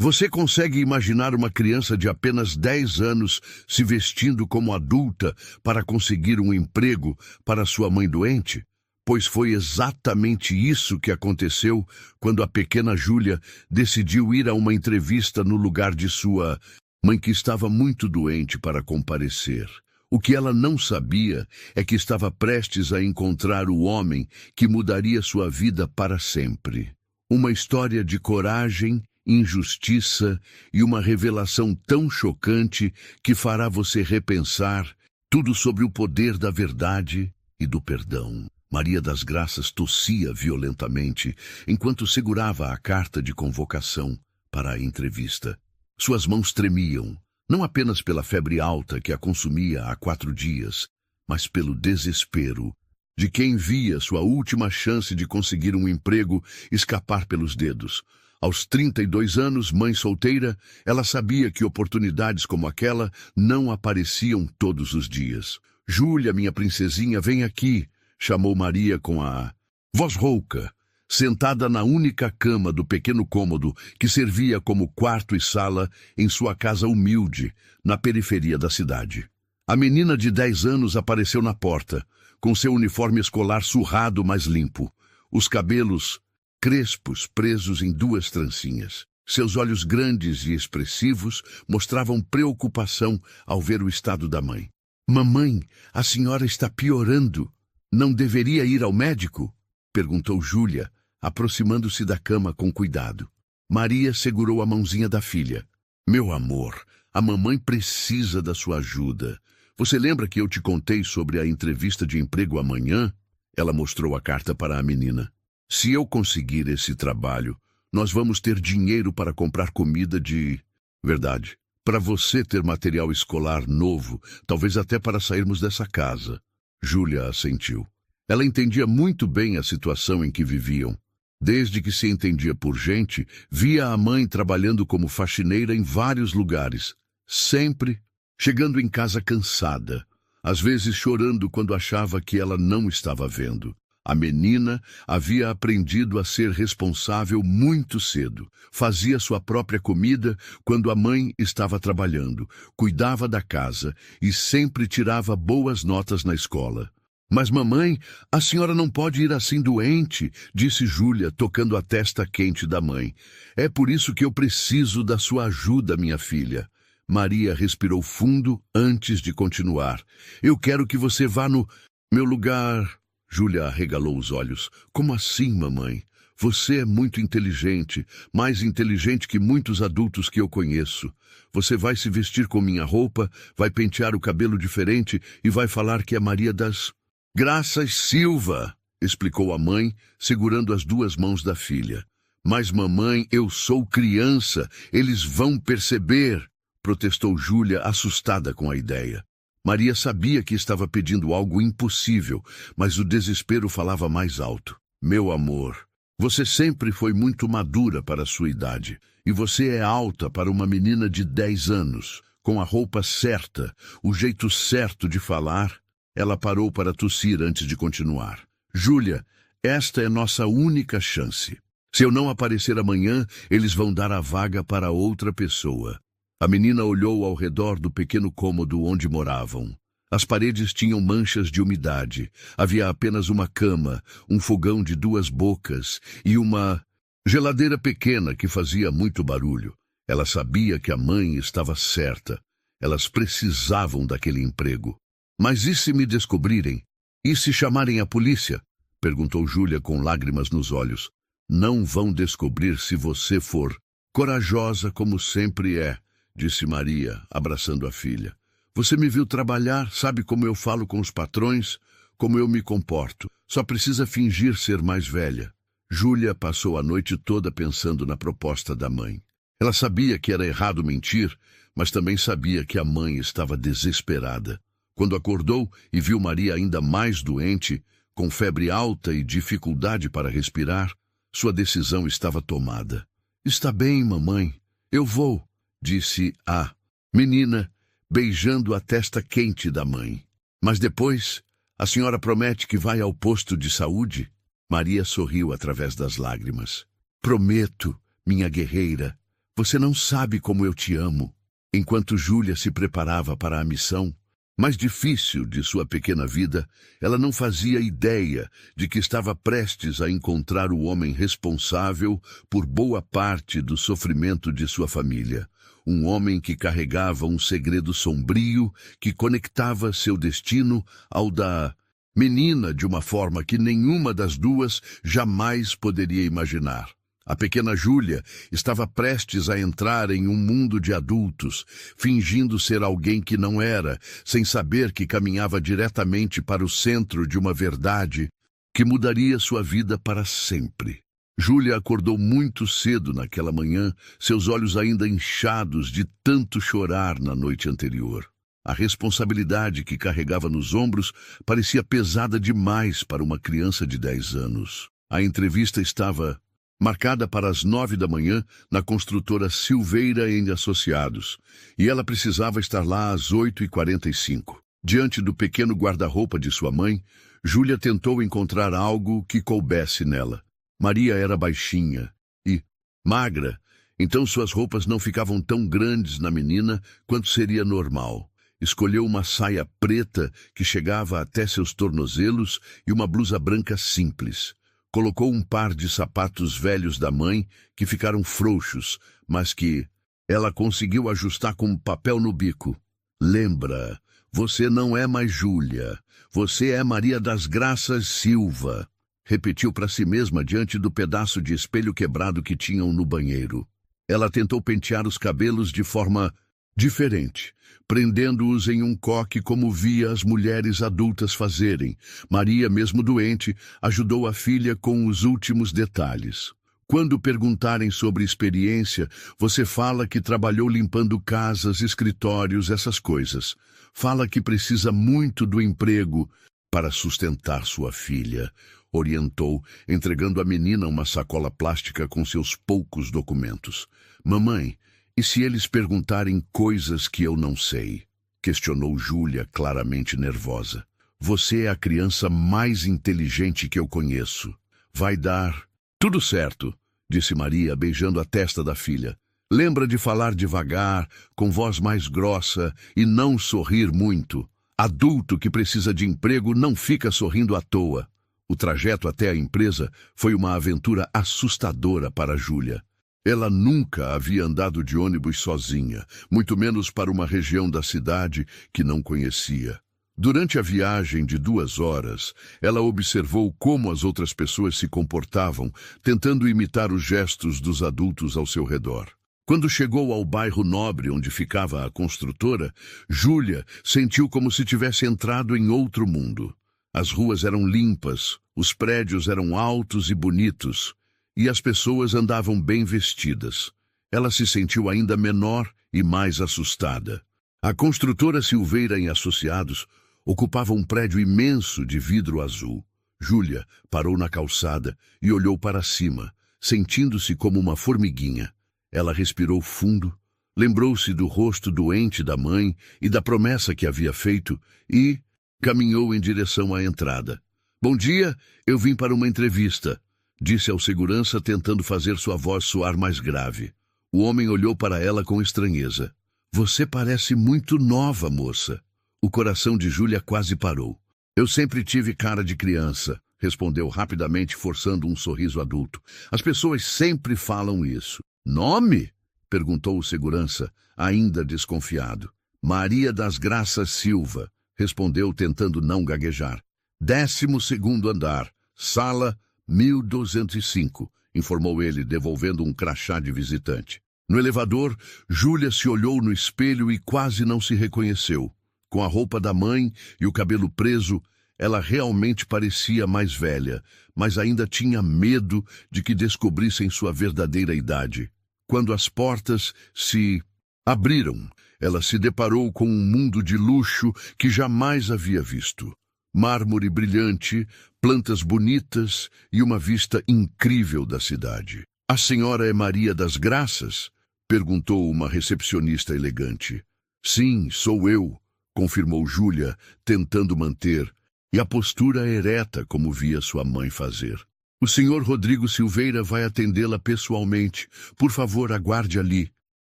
Você consegue imaginar uma criança de apenas 10 anos se vestindo como adulta para conseguir um emprego para sua mãe doente? Pois foi exatamente isso que aconteceu quando a pequena Júlia decidiu ir a uma entrevista no lugar de sua mãe, que estava muito doente, para comparecer. O que ela não sabia é que estava prestes a encontrar o homem que mudaria sua vida para sempre. Uma história de coragem, injustiça e uma revelação tão chocante que fará você repensar tudo sobre o poder da verdade e do perdão. Maria das Graças tossia violentamente enquanto segurava a carta de convocação para a entrevista. Suas mãos tremiam, não apenas pela febre alta que a consumia há 4 dias, mas pelo desespero de quem via sua última chance de conseguir um emprego escapar pelos dedos. Aos 32 anos, mãe solteira, ela sabia que oportunidades como aquela não apareciam todos os dias. "Júlia, minha princesinha, vem aqui", chamou Maria com a voz rouca, sentada na única cama do pequeno cômodo que servia como quarto e sala em sua casa humilde, na periferia da cidade. A menina de 10 anos apareceu na porta, com seu uniforme escolar surrado, mas limpo, os cabelos crespos presos em 2 trancinhas. Seus olhos grandes e expressivos mostravam preocupação ao ver o estado da mãe. "Mamãe, a senhora está piorando. Não deveria ir ao médico?", perguntou Júlia, aproximando-se da cama com cuidado. Maria segurou a mãozinha da filha. "Meu amor, a mamãe precisa da sua ajuda. Você lembra que eu te contei sobre a entrevista de emprego amanhã?" Ela mostrou a carta para a menina. "Se eu conseguir esse trabalho, nós vamos ter dinheiro para comprar comida de verdade, para você ter material escolar novo, talvez até para sairmos dessa casa." Júlia assentiu. Ela entendia muito bem a situação em que viviam. Desde que se entendia por gente, via a mãe trabalhando como faxineira em vários lugares, sempre chegando em casa cansada, às vezes chorando quando achava que ela não estava vendo. A menina havia aprendido a ser responsável muito cedo. Fazia sua própria comida quando a mãe estava trabalhando, cuidava da casa e sempre tirava boas notas na escola. "Mas mamãe, a senhora não pode ir assim doente", disse Júlia, tocando a testa quente da mãe. "É por isso que eu preciso da sua ajuda, minha filha." Maria respirou fundo antes de continuar. "Eu quero que você vá no meu lugar." Júlia arregalou os olhos. "Como assim, mamãe? Você é muito inteligente, mais inteligente que muitos adultos que eu conheço. Você vai se vestir com minha roupa, vai pentear o cabelo diferente e vai falar que é Maria das Graças Silva", explicou a mãe, segurando as 2 mãos da filha. "Mas mamãe, eu sou criança, eles vão perceber", protestou Júlia, assustada com a ideia. Maria sabia que estava pedindo algo impossível, mas o desespero falava mais alto. "Meu amor, você sempre foi muito madura para a sua idade, e você é alta para uma menina de 10 anos. Com a roupa certa, o jeito certo de falar." Ela parou para tossir antes de continuar. "Júlia, esta é nossa única chance. Se eu não aparecer amanhã, eles vão dar a vaga para outra pessoa." A menina olhou ao redor do pequeno cômodo onde moravam. As paredes tinham manchas de umidade. Havia apenas uma cama, um fogão de 2 bocas e uma geladeira pequena que fazia muito barulho. Ela sabia que a mãe estava certa. Elas precisavam daquele emprego. "Mas e se me descobrirem? E se chamarem a polícia?", perguntou Júlia com lágrimas nos olhos. "Não vão descobrir se você for corajosa como sempre é", disse Maria, abraçando a filha. "Você me viu trabalhar, sabe como eu falo com os patrões, como eu me comporto. Só precisa fingir ser mais velha." Júlia passou a noite toda pensando na proposta da mãe. Ela sabia que era errado mentir, mas também sabia que a mãe estava desesperada. Quando acordou e viu Maria ainda mais doente, com febre alta e dificuldade para respirar, sua decisão estava tomada. "Está bem, mamãe, eu vou", disse a menina, beijando a testa quente da mãe. "Mas depois, a senhora promete que vai ao posto de saúde?" Maria sorriu através das lágrimas. "Prometo, minha guerreira", Você não sabe como eu te amo. Enquanto Júlia se preparava para a missão mais difícil de sua pequena vida, ela não fazia ideia de que estava prestes a encontrar o homem responsável por boa parte do sofrimento de sua família. Um homem que carregava um segredo sombrio que conectava seu destino ao da menina de uma forma que nenhuma das duas jamais poderia imaginar. A pequena Júlia estava prestes a entrar em um mundo de adultos, fingindo ser alguém que não era, sem saber que caminhava diretamente para o centro de uma verdade que mudaria sua vida para sempre. Júlia acordou muito cedo naquela manhã, seus olhos ainda inchados de tanto chorar na noite anterior. A responsabilidade que carregava nos ombros parecia pesada demais para uma criança de 10 anos. A entrevista estava marcada para as 9 da manhã na construtora Silveira e Associados, e ela precisava estar lá às 8h45. Diante do pequeno guarda-roupa de sua mãe, Júlia tentou encontrar algo que coubesse nela. Maria era baixinha e magra, então suas roupas não ficavam tão grandes na menina quanto seria normal. Escolheu uma saia preta que chegava até seus tornozelos e uma blusa branca simples. Colocou um par de sapatos velhos da mãe que ficaram frouxos, mas que ela conseguiu ajustar com papel no bico. Lembra, você não é mais Júlia, você é Maria das Graças Silva, repetiu para si mesma diante do pedaço de espelho quebrado que tinham no banheiro. Ela tentou pentear os cabelos de forma diferente, prendendo-os em um coque como via as mulheres adultas fazerem. Maria, mesmo doente, ajudou a filha com os últimos detalhes. Quando perguntarem sobre experiência, você fala que trabalhou limpando casas, escritórios, essas coisas. Fala que precisa muito do emprego para sustentar sua filha, orientou, entregando à menina uma sacola plástica com seus poucos documentos. Mamãe, e se eles perguntarem coisas que eu não sei? Questionou Júlia, claramente nervosa. Você é a criança mais inteligente que eu conheço. Vai dar tudo certo, disse Maria, beijando a testa da filha. Lembra de falar devagar, com voz mais grossa e não sorrir muito. Adulto que precisa de emprego não fica sorrindo à toa. O trajeto até a empresa foi uma aventura assustadora para Júlia. Ela nunca havia andado de ônibus sozinha, muito menos para uma região da cidade que não conhecia. Durante a viagem de 2 horas, ela observou como as outras pessoas se comportavam, tentando imitar os gestos dos adultos ao seu redor. Quando chegou ao bairro nobre onde ficava a construtora, Júlia sentiu como se tivesse entrado em outro mundo. As ruas eram limpas, os prédios eram altos e bonitos, e as pessoas andavam bem vestidas. Ela se sentiu ainda menor e mais assustada. A construtora Silveira e Associados ocupava um prédio imenso de vidro azul. Júlia parou na calçada e olhou para cima, sentindo-se como uma formiguinha. Ela respirou fundo, lembrou-se do rosto doente da mãe e da promessa que havia feito e caminhou em direção à entrada. Bom dia, eu vim para uma entrevista, disse ao segurança, tentando fazer sua voz soar mais grave. O homem olhou para ela com estranheza. Você parece muito nova, moça. O coração de Júlia quase parou. Eu sempre tive cara de criança, respondeu rapidamente, forçando um sorriso adulto. As pessoas sempre falam isso. Nome? Perguntou o segurança, ainda desconfiado. Maria das Graças Silva, respondeu, tentando não gaguejar. 12º andar, sala 1205, informou ele, devolvendo um crachá de visitante. No elevador, Júlia se olhou no espelho e quase não se reconheceu. Com a roupa da mãe e o cabelo preso, ela realmente parecia mais velha, mas ainda tinha medo de que descobrissem sua verdadeira idade. Quando as portas se abriram, ela se deparou com um mundo de luxo que jamais havia visto. Mármore brilhante, plantas bonitas e uma vista incrível da cidade. A senhora é Maria das Graças? Perguntou uma recepcionista elegante. Sim, sou eu, confirmou Júlia, tentando manter, e a postura ereta como via sua mãe fazer. O senhor Rodrigo Silveira vai atendê-la pessoalmente. Por favor, aguarde ali,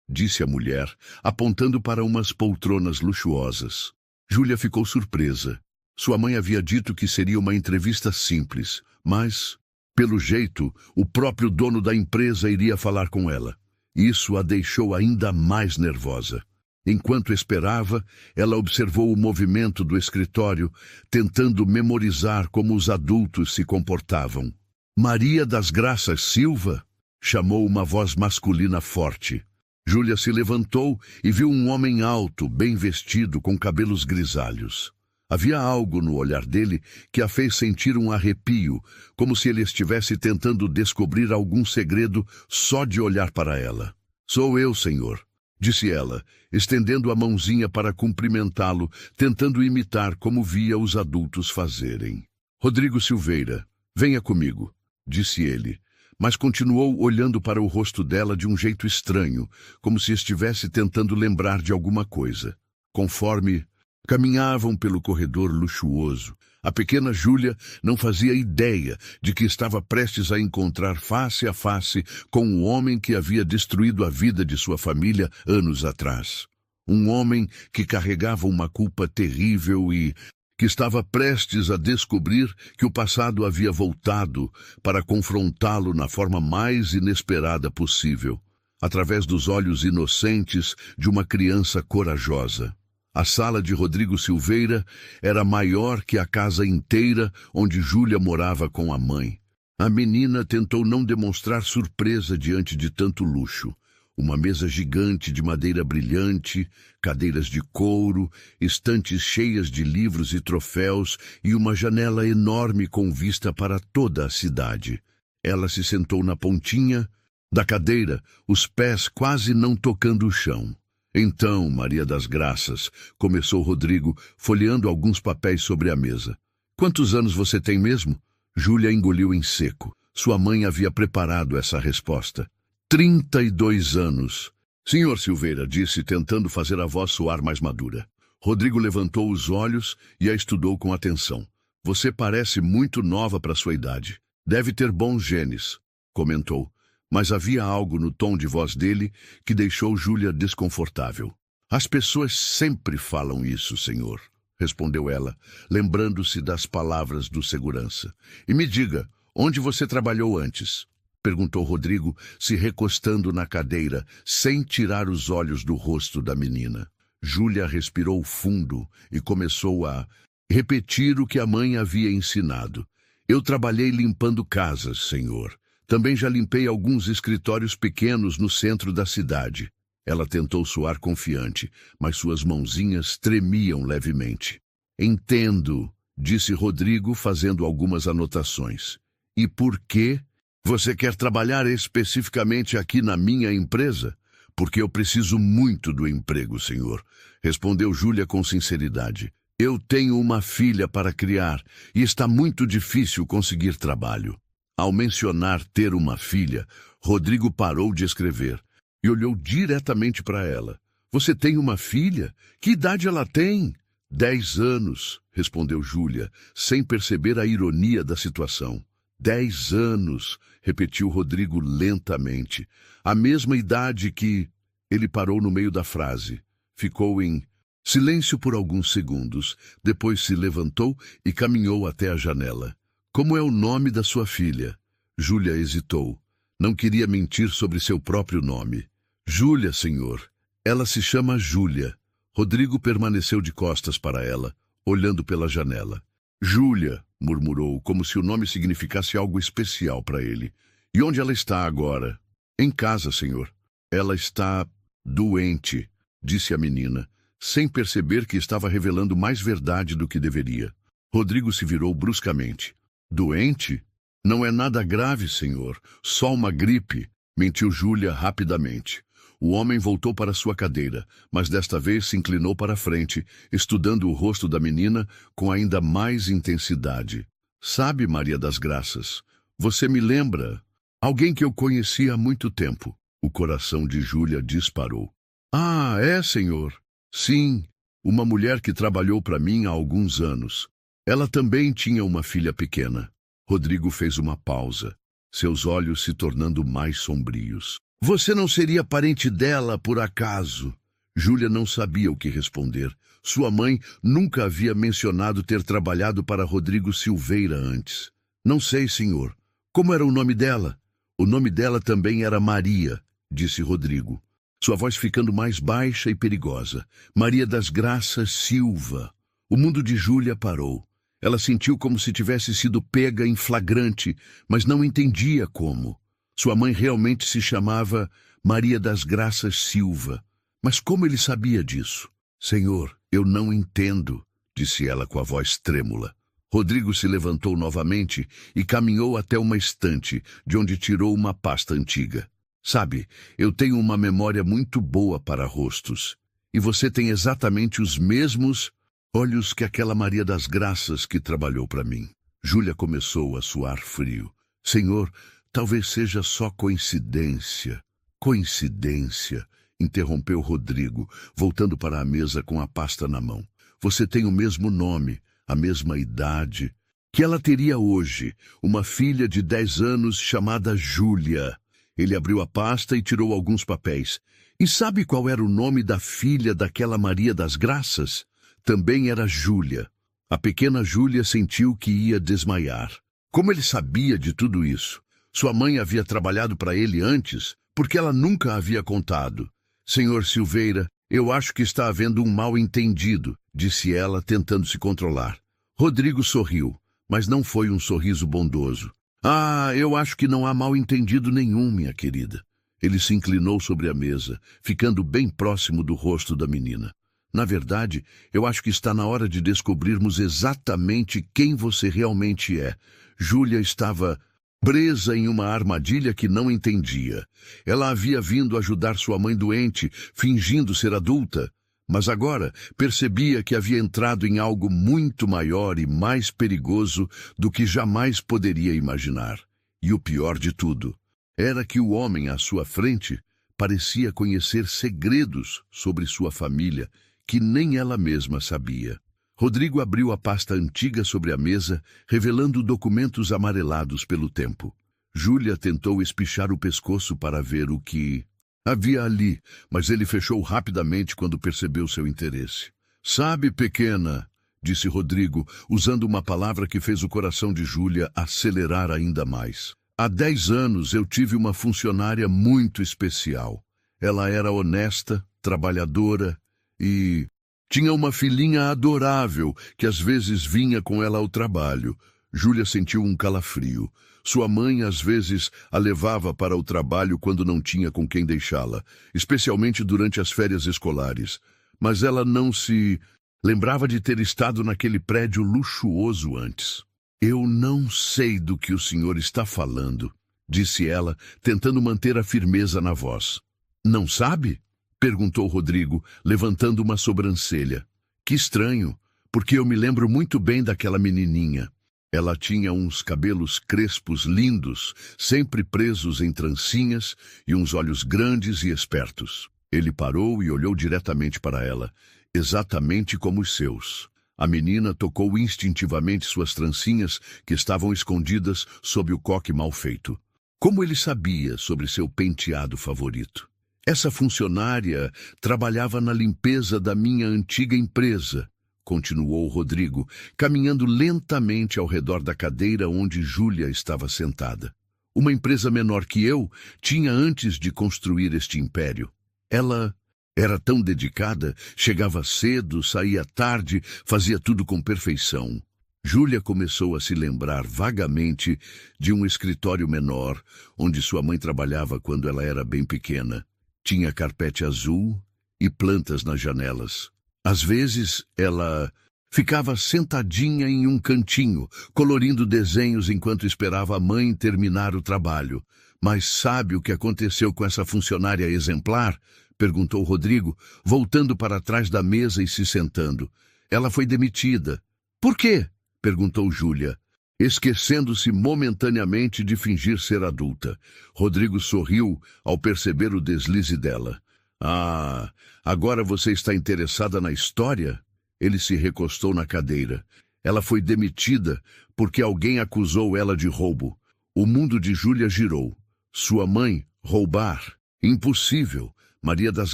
disse a mulher, apontando para umas poltronas luxuosas. Júlia ficou surpresa. Sua mãe havia dito que seria uma entrevista simples, mas, pelo jeito, o próprio dono da empresa iria falar com ela. Isso a deixou ainda mais nervosa. Enquanto esperava, ela observou o movimento do escritório, tentando memorizar como os adultos se comportavam. Maria das Graças Silva? Chamou uma voz masculina forte. Júlia se levantou e viu um homem alto, bem vestido, com cabelos grisalhos. Havia algo no olhar dele que a fez sentir um arrepio, como se ele estivesse tentando descobrir algum segredo só de olhar para ela. Sou eu, senhor, disse ela, estendendo a mãozinha para cumprimentá-lo, tentando imitar como via os adultos fazerem. Rodrigo Silveira, venha comigo, disse ele, mas continuou olhando para o rosto dela de um jeito estranho, como se estivesse tentando lembrar de alguma coisa. Conforme caminhavam pelo corredor luxuoso, a pequena Júlia não fazia ideia de que estava prestes a encontrar face a face com um homem que havia destruído a vida de sua família anos atrás. Um homem que carregava uma culpa terrível e que estava prestes a descobrir que o passado havia voltado para confrontá-lo na forma mais inesperada possível, através dos olhos inocentes de uma criança corajosa. A sala de Rodrigo Silveira era maior que a casa inteira onde Júlia morava com a mãe. A menina tentou não demonstrar surpresa diante de tanto luxo. Uma mesa gigante de madeira brilhante, cadeiras de couro, estantes cheias de livros e troféus e uma janela enorme com vista para toda a cidade. Ela se sentou na pontinha da cadeira, os pés quase não tocando o chão. Então, Maria das Graças, começou Rodrigo, folheando alguns papéis sobre a mesa. Quantos anos você tem mesmo? Júlia engoliu em seco. Sua mãe havia preparado essa resposta. 32 anos. Senhor Silveira, disse, tentando fazer a voz soar mais madura. Rodrigo levantou os olhos e a estudou com atenção. Você parece muito nova para sua idade. Deve ter bons genes, comentou. Mas havia algo no tom de voz dele que deixou Júlia desconfortável. As pessoas sempre falam isso, senhor, respondeu ela, lembrando-se das palavras do segurança. E me diga, onde você trabalhou antes? Perguntou Rodrigo, se recostando na cadeira, sem tirar os olhos do rosto da menina. Júlia respirou fundo e começou a repetir o que a mãe havia ensinado. Eu trabalhei limpando casas, senhor. Também já limpei alguns escritórios pequenos no centro da cidade. Ela tentou soar confiante, mas suas mãozinhas tremiam levemente. Entendo, disse Rodrigo, fazendo algumas anotações. E por que você quer trabalhar especificamente aqui na minha empresa? Porque eu preciso muito do emprego, senhor, respondeu Júlia com sinceridade. Eu tenho uma filha para criar e está muito difícil conseguir trabalho. Ao mencionar ter uma filha, Rodrigo parou de escrever e olhou diretamente para ela. Você tem uma filha? Que idade ela tem? 10 anos, respondeu Júlia, sem perceber a ironia da situação. 10 anos, repetiu Rodrigo lentamente. A mesma idade que... Ele parou no meio da frase. Ficou em silêncio por alguns segundos, depois se levantou e caminhou até a janela. Como é o nome da sua filha? Júlia hesitou. Não queria mentir sobre seu próprio nome. Júlia, senhor. Ela se chama Júlia. Rodrigo permaneceu de costas para ela, olhando pela janela. Júlia, murmurou, como se o nome significasse algo especial para ele. E onde ela está agora? Em casa, senhor. Ela está doente, disse a menina, sem perceber que estava revelando mais verdade do que deveria. Rodrigo se virou bruscamente. Doente? Não é nada grave, senhor. Só uma gripe, mentiu Júlia rapidamente. O homem voltou para sua cadeira, mas desta vez se inclinou para a frente, estudando o rosto da menina com ainda mais intensidade. Sabe, Maria das Graças, você me lembra alguém que eu conheci há muito tempo. O coração de Júlia disparou. Ah, é, senhor? Sim, uma mulher que trabalhou para mim há alguns anos. Ela também tinha uma filha pequena. Rodrigo fez uma pausa, seus olhos se tornando mais sombrios. Você não seria parente dela, por acaso? Júlia não sabia o que responder. Sua mãe nunca havia mencionado ter trabalhado para Rodrigo Silveira antes. Não sei, senhor. Como era o nome dela? O nome dela também era Maria, disse Rodrigo, sua voz ficando mais baixa e perigosa. Maria das Graças Silva. O mundo de Júlia parou. Ela sentiu como se tivesse sido pega em flagrante, mas não entendia como. Sua mãe realmente se chamava Maria das Graças Silva. Mas como ele sabia disso? Senhor, eu não entendo, disse ela com a voz trêmula. Rodrigo se levantou novamente e caminhou até uma estante, de onde tirou uma pasta antiga. Sabe, eu tenho uma memória muito boa para rostos. E você tem exatamente os mesmos olhos que aquela Maria das Graças que trabalhou para mim. Júlia começou a suar frio. Senhor, talvez seja só coincidência. Coincidência, interrompeu Rodrigo, voltando para a mesa com a pasta na mão. Você tem o mesmo nome, a mesma idade. Que ela teria hoje, uma filha de 10 anos chamada Júlia. Ele abriu a pasta e tirou alguns papéis. E sabe qual era o nome da filha daquela Maria das Graças? Também era Júlia. A pequena Júlia sentiu que ia desmaiar. Como ele sabia de tudo isso? Sua mãe havia trabalhado para ele antes, porque ela nunca havia contado. Senhor Silveira, eu acho que está havendo um mal-entendido, disse ela, tentando se controlar. Rodrigo sorriu, mas não foi um sorriso bondoso. Ah, eu acho que não há mal-entendido nenhum, minha querida. Ele se inclinou sobre a mesa, ficando bem próximo do rosto da menina. Na verdade, eu acho que está na hora de descobrirmos exatamente quem você realmente é. Júlia estava presa em uma armadilha que não entendia. Ela havia vindo ajudar sua mãe doente, fingindo ser adulta, mas agora percebia que havia entrado em algo muito maior e mais perigoso do que jamais poderia imaginar. E o pior de tudo era que o homem à sua frente parecia conhecer segredos sobre sua família que nem ela mesma sabia. Rodrigo abriu a pasta antiga sobre a mesa, revelando documentos amarelados pelo tempo. Júlia tentou espichar o pescoço para ver o que havia ali, mas ele fechou rapidamente quando percebeu seu interesse. Sabe, pequena, disse Rodrigo, usando uma palavra que fez o coração de Júlia acelerar ainda mais. Há 10 anos eu tive uma funcionária muito especial. Ela era honesta, trabalhadora e tinha uma filhinha adorável que às vezes vinha com ela ao trabalho. Júlia sentiu um calafrio. Sua mãe às vezes a levava para o trabalho quando não tinha com quem deixá-la, especialmente durante as férias escolares. Mas ela não se lembrava de ter estado naquele prédio luxuoso antes. Eu não sei do que o senhor está falando, disse ela, tentando manter a firmeza na voz. Não sabe? Perguntou Rodrigo, levantando uma sobrancelha. Que estranho, porque eu me lembro muito bem daquela menininha. Ela tinha uns cabelos crespos lindos, sempre presos em trancinhas, e uns olhos grandes e espertos. Ele parou e olhou diretamente para ela, exatamente como os seus. A menina tocou instintivamente suas trancinhas, que estavam escondidas sob o coque mal feito. Como ele sabia sobre seu penteado favorito? Essa funcionária trabalhava na limpeza da minha antiga empresa, continuou Rodrigo, caminhando lentamente ao redor da cadeira onde Júlia estava sentada. Uma empresa menor que eu tinha antes de construir este império. Ela era tão dedicada, chegava cedo, saía tarde, fazia tudo com perfeição. Júlia começou a se lembrar vagamente de um escritório menor, onde sua mãe trabalhava quando ela era bem pequena. Tinha carpete azul e plantas nas janelas. Às vezes, ela ficava sentadinha em um cantinho, colorindo desenhos enquanto esperava a mãe terminar o trabalho. Mas sabe o que aconteceu com essa funcionária exemplar? Perguntou Rodrigo, voltando para trás da mesa e se sentando. Ela foi demitida. Por quê? Perguntou Júlia, esquecendo-se momentaneamente de fingir ser adulta. Rodrigo sorriu ao perceber o deslize dela. Ah, agora você está interessada na história? Ele se recostou na cadeira. Ela foi demitida porque alguém acusou ela de roubo. O mundo de Júlia girou. Sua mãe, roubar? Impossível. Maria das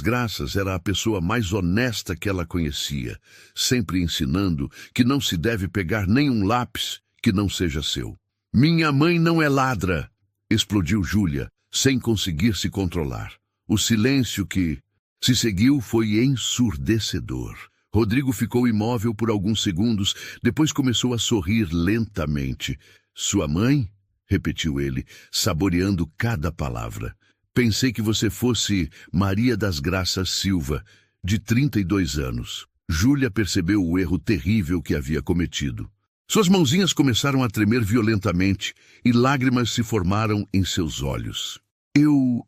Graças era a pessoa mais honesta que ela conhecia, sempre ensinando que não se deve pegar nenhum lápis que não seja seu. Minha mãe não é ladra! Explodiu Júlia, sem conseguir se controlar. O silêncio que se seguiu foi ensurdecedor. Rodrigo ficou imóvel por alguns segundos, depois começou a sorrir lentamente. Sua mãe? Repetiu ele, saboreando cada palavra. Pensei que você fosse Maria das Graças Silva, de 32 anos. Júlia percebeu o erro terrível que havia cometido. Suas mãozinhas começaram a tremer violentamente e lágrimas se formaram em seus olhos. Eu...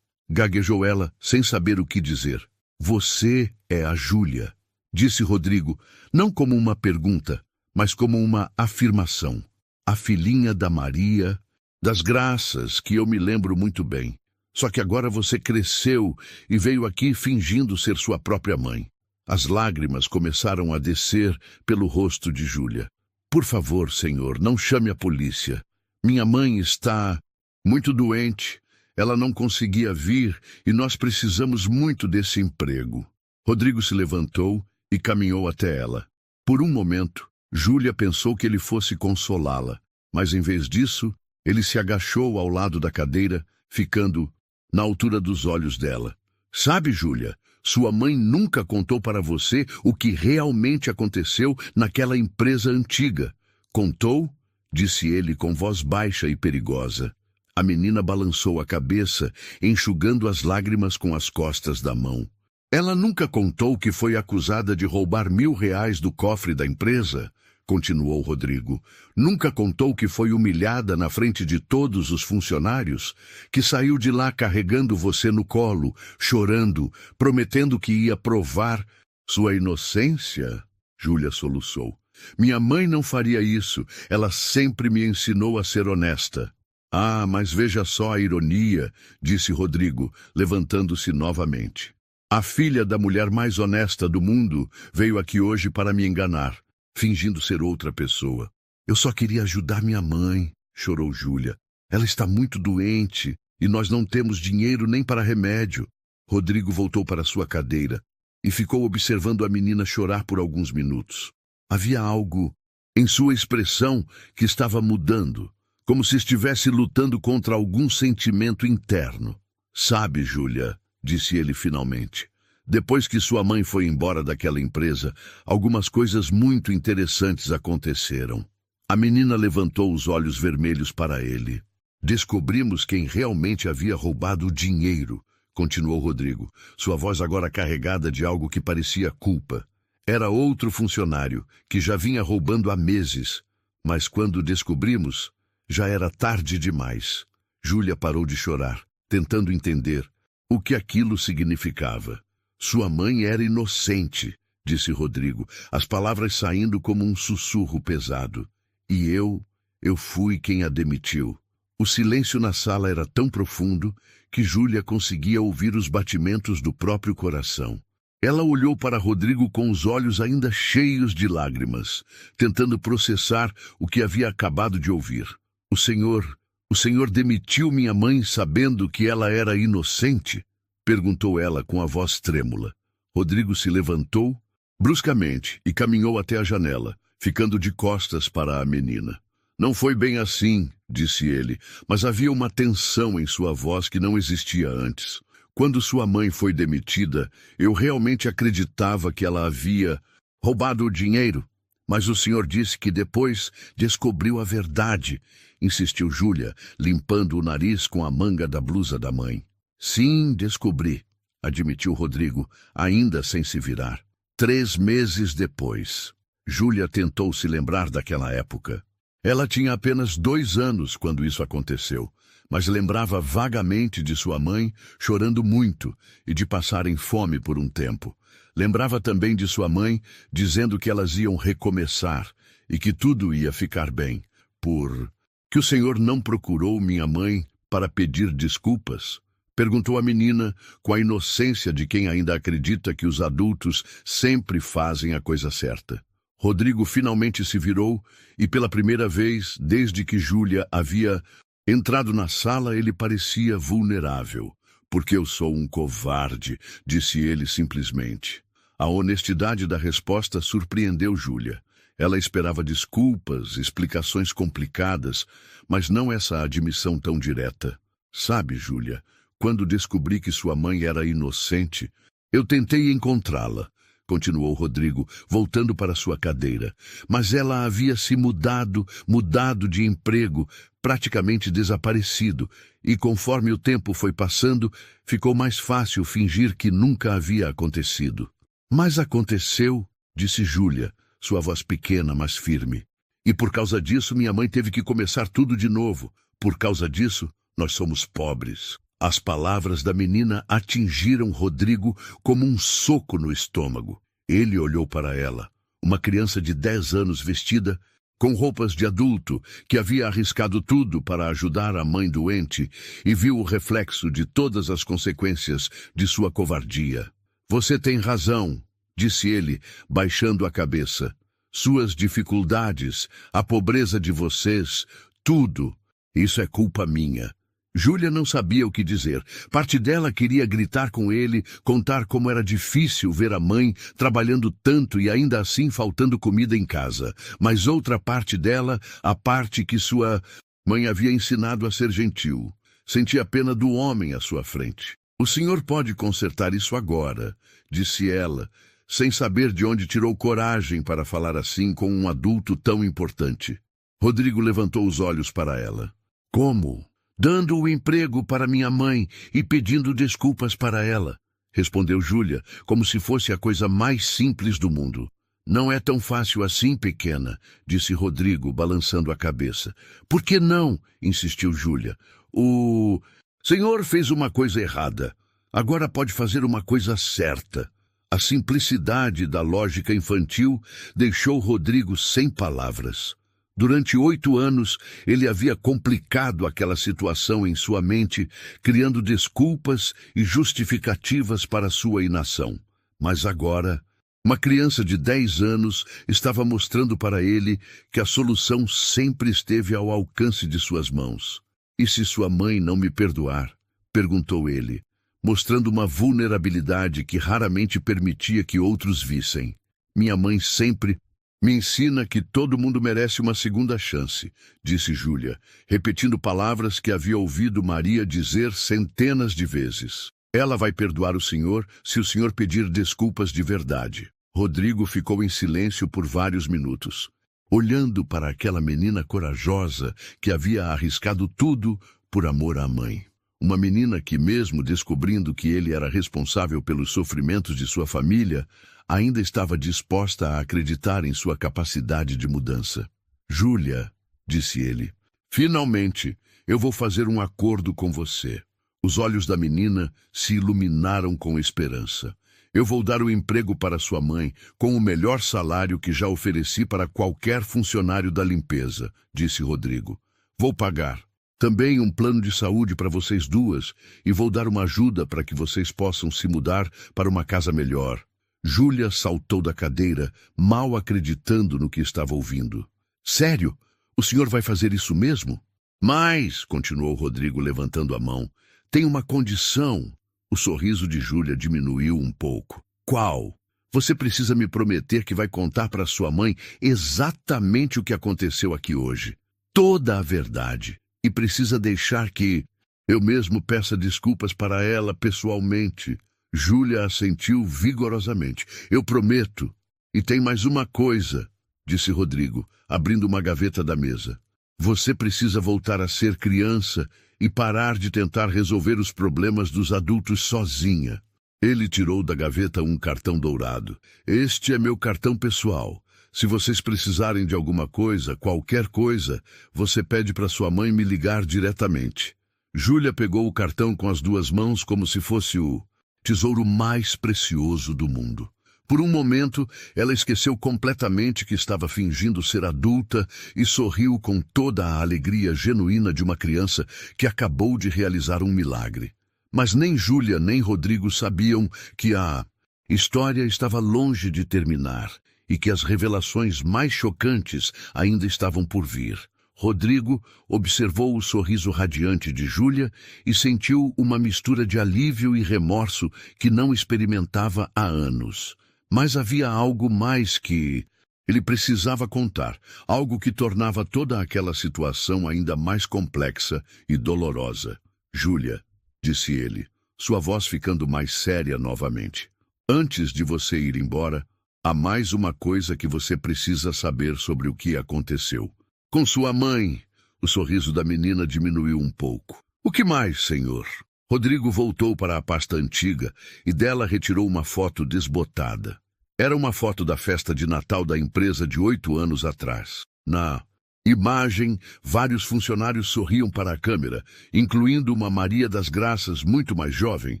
gaguejou ela, sem saber o que dizer. Você é a Júlia, disse Rodrigo, não como uma pergunta, mas como uma afirmação. A filhinha da Maria das Graças, que eu me lembro muito bem. Só que agora você cresceu e veio aqui fingindo ser sua própria mãe. As lágrimas começaram a descer pelo rosto de Júlia. Por favor, senhor, não chame a polícia. Minha mãe está muito doente. Ela não conseguia vir e nós precisamos muito desse emprego. Rodrigo se levantou e caminhou até ela. Por um momento, Júlia pensou que ele fosse consolá-la, mas em vez disso, ele se agachou ao lado da cadeira, ficando na altura dos olhos dela. Sabe, Júlia, sua mãe nunca contou para você o que realmente aconteceu naquela empresa antiga. Contou? Disse ele com voz baixa e perigosa. A menina balançou a cabeça, enxugando as lágrimas com as costas da mão. Ela nunca contou que foi acusada de roubar R$1.000 do cofre da empresa? Continuou Rodrigo. Nunca contou que foi humilhada na frente de todos os funcionários? Que saiu de lá carregando você no colo, chorando, prometendo que ia provar sua inocência? Júlia soluçou. Minha mãe não faria isso. Ela sempre me ensinou a ser honesta. Ah, mas veja só a ironia, disse Rodrigo, levantando-se novamente. A filha da mulher mais honesta do mundo veio aqui hoje para me enganar, fingindo ser outra pessoa. Eu só queria ajudar minha mãe, chorou Júlia. Ela está muito doente e nós não temos dinheiro nem para remédio. Rodrigo voltou para sua cadeira e ficou observando a menina chorar por alguns minutos. Havia algo em sua expressão que estava mudando, como se estivesse lutando contra algum sentimento interno. Sabe, Júlia, disse ele finalmente, depois que sua mãe foi embora daquela empresa, algumas coisas muito interessantes aconteceram. A menina levantou os olhos vermelhos para ele. Descobrimos quem realmente havia roubado o dinheiro, continuou Rodrigo, sua voz agora carregada de algo que parecia culpa. Era outro funcionário, que já vinha roubando há meses, mas quando descobrimos, já era tarde demais. Júlia parou de chorar, tentando entender o que aquilo significava. Sua mãe era inocente, disse Rodrigo, as palavras saindo como um sussurro pesado. E eu fui quem a demitiu. O silêncio na sala era tão profundo que Júlia conseguia ouvir os batimentos do próprio coração. Ela olhou para Rodrigo com os olhos ainda cheios de lágrimas, tentando processar o que havia acabado de ouvir. O senhor demitiu minha mãe sabendo que ela era inocente? Perguntou ela com a voz trêmula. Rodrigo se levantou bruscamente e caminhou até a janela, ficando de costas para a menina. Não foi bem assim, disse ele, mas havia uma tensão em sua voz que não existia antes. Quando sua mãe foi demitida, eu realmente acreditava que ela havia roubado o dinheiro, mas o senhor disse que depois descobriu a verdade, insistiu Júlia, limpando o nariz com a manga da blusa da mãe. Sim, descobri, admitiu Rodrigo, ainda sem se virar. 3 meses depois. Júlia tentou se lembrar daquela época. Ela tinha apenas 2 anos quando isso aconteceu, mas lembrava vagamente de sua mãe chorando muito e de passarem fome por um tempo. Lembrava também de sua mãe dizendo que elas iam recomeçar e que tudo ia ficar bem. Por que o senhor não procurou minha mãe para pedir desculpas? Perguntou a menina com a inocência de quem ainda acredita que os adultos sempre fazem a coisa certa. Rodrigo finalmente se virou e, pela primeira vez, desde que Júlia havia entrado na sala, ele parecia vulnerável. Porque eu sou um covarde, disse ele simplesmente. A honestidade da resposta surpreendeu Júlia. Ela esperava desculpas, explicações complicadas, mas não essa admissão tão direta. Sabe, Júlia, quando descobri que sua mãe era inocente, eu tentei encontrá-la, continuou Rodrigo, voltando para sua cadeira. Mas ela havia se mudado de emprego, praticamente desaparecido, e conforme o tempo foi passando, ficou mais fácil fingir que nunca havia acontecido. Mas aconteceu, disse Júlia, sua voz pequena, mas firme. E por causa disso, minha mãe teve que começar tudo de novo. Por causa disso, nós somos pobres. As palavras da menina atingiram Rodrigo como um soco no estômago. Ele olhou para ela, uma criança de 10 anos vestida com roupas de adulto, que havia arriscado tudo para ajudar a mãe doente, e viu o reflexo de todas as consequências de sua covardia. Você tem razão, disse ele, baixando a cabeça. Suas dificuldades, a pobreza de vocês, tudo, isso é culpa minha. Júlia não sabia o que dizer. Parte dela queria gritar com ele, contar como era difícil ver a mãe trabalhando tanto e ainda assim faltando comida em casa. Mas outra parte dela, a parte que sua mãe havia ensinado a ser gentil, sentia pena do homem à sua frente. O senhor pode consertar isso agora, disse ela, sem saber de onde tirou coragem para falar assim com um adulto tão importante. Rodrigo levantou os olhos para ela. Como? Dando o emprego para minha mãe e pedindo desculpas para ela, respondeu Júlia, como se fosse a coisa mais simples do mundo. Não é tão fácil assim, pequena, disse Rodrigo, balançando a cabeça. Por que não? Insistiu Júlia. O senhor fez uma coisa errada. Agora pode fazer uma coisa certa. A simplicidade da lógica infantil deixou Rodrigo sem palavras. Durante 8 anos, ele havia complicado aquela situação em sua mente, criando desculpas e justificativas para sua inação. Mas agora, uma criança de 10 anos estava mostrando para ele que a solução sempre esteve ao alcance de suas mãos. E se sua mãe não me perdoar? Perguntou ele, mostrando uma vulnerabilidade que raramente permitia que outros vissem. Minha mãe sempre me ensina que todo mundo merece uma segunda chance, disse Júlia, repetindo palavras que havia ouvido Maria dizer centenas de vezes. Ela vai perdoar o senhor se o senhor pedir desculpas de verdade. Rodrigo ficou em silêncio por vários minutos, olhando para aquela menina corajosa que havia arriscado tudo por amor à mãe. Uma menina que, mesmo descobrindo que ele era responsável pelos sofrimentos de sua família, ainda estava disposta a acreditar em sua capacidade de mudança. Júlia, disse ele, finalmente eu vou fazer um acordo com você. Os olhos da menina se iluminaram com esperança. Eu vou dar o emprego para sua mãe com o melhor salário que já ofereci para qualquer funcionário da limpeza, disse Rodrigo. Vou pagar. Também um plano de saúde para vocês duas e vou dar uma ajuda para que vocês possam se mudar para uma casa melhor. Júlia saltou da cadeira, mal acreditando no que estava ouvindo. Sério? O senhor vai fazer isso mesmo? Mas, continuou Rodrigo levantando a mão, tem uma condição. O sorriso de Júlia diminuiu um pouco. Qual? Você precisa me prometer que vai contar para sua mãe exatamente o que aconteceu aqui hoje. Toda a verdade. E precisa deixar que eu mesmo peça desculpas para ela pessoalmente. Júlia assentiu vigorosamente. Eu prometo. E tem mais uma coisa, disse Rodrigo, abrindo uma gaveta da mesa. Você precisa voltar a ser criança e parar de tentar resolver os problemas dos adultos sozinha. Ele tirou da gaveta um cartão dourado. Este é meu cartão pessoal. Se vocês precisarem de alguma coisa, qualquer coisa, você pede para sua mãe me ligar diretamente. Júlia pegou o cartão com as 2 mãos como se fosse o tesouro mais precioso do mundo. Por um momento, ela esqueceu completamente que estava fingindo ser adulta e sorriu com toda a alegria genuína de uma criança que acabou de realizar um milagre. Mas nem Júlia nem Rodrigo sabiam que a história estava longe de terminar e que as revelações mais chocantes ainda estavam por vir. Rodrigo observou o sorriso radiante de Júlia e sentiu uma mistura de alívio e remorso que não experimentava há anos. Mas havia algo mais que ele precisava contar, algo que tornava toda aquela situação ainda mais complexa e dolorosa. Júlia, disse ele, sua voz ficando mais séria novamente. Antes de você ir embora, há mais uma coisa que você precisa saber sobre o que aconteceu. Com sua mãe, o sorriso da menina diminuiu um pouco. O que mais, senhor? Rodrigo voltou para a pasta antiga e dela retirou uma foto desbotada. Era uma foto da festa de Natal da empresa de 8 anos atrás. Na imagem, vários funcionários sorriam para a câmera, incluindo uma Maria das Graças muito mais jovem,